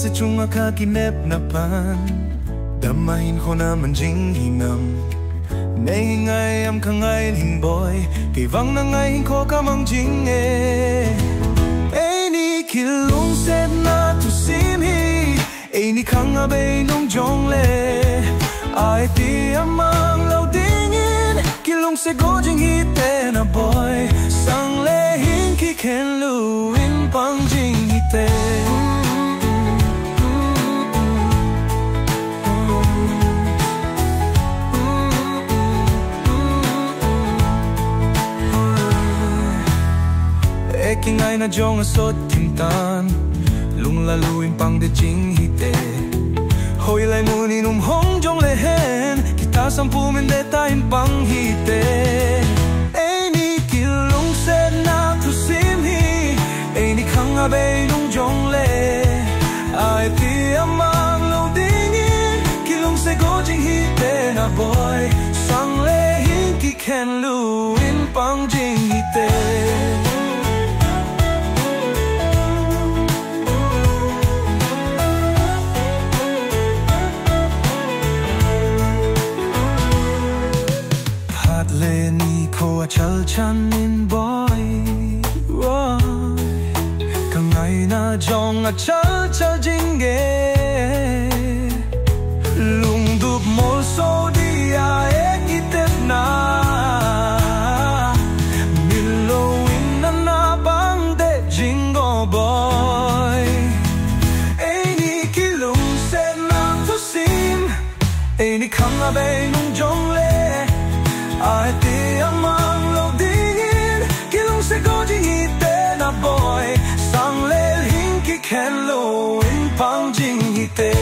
sa chung akakinep na pan damahin ko naman jing hinam nay ngay am ka ngay hin boy kay vang na ngay ko kamang jing Eini Kilungset na Thusim hi Eini khang a bay nung jong le ai ti amang lâu dingin Kilungset go jing hi te na boy sang le hin ki ken lu in pang jing hi te Eking ay na jong asot kintan lung laluin pang de jing hite hoi lai munin hong jong lehen kita sampumin de tain pang hite Eini Kilungset na Thusim hi Eini khang a bay nung jong le ai ti amang lo dingin Kilungset go jing hite na boy sang le hin ki ken lu in pang jing hite Eini ko a chal chan in boy ka ngay na jong a chal jing ge lung dup mol so di a ek itep na milo in na bang de jing go boy Eini Kilungset na Thusim Eini khang a bay nung jong le ai ti amang lo dingin Kilungset go jing hi te na boy sang le hin ki ken lo in pang jing hi te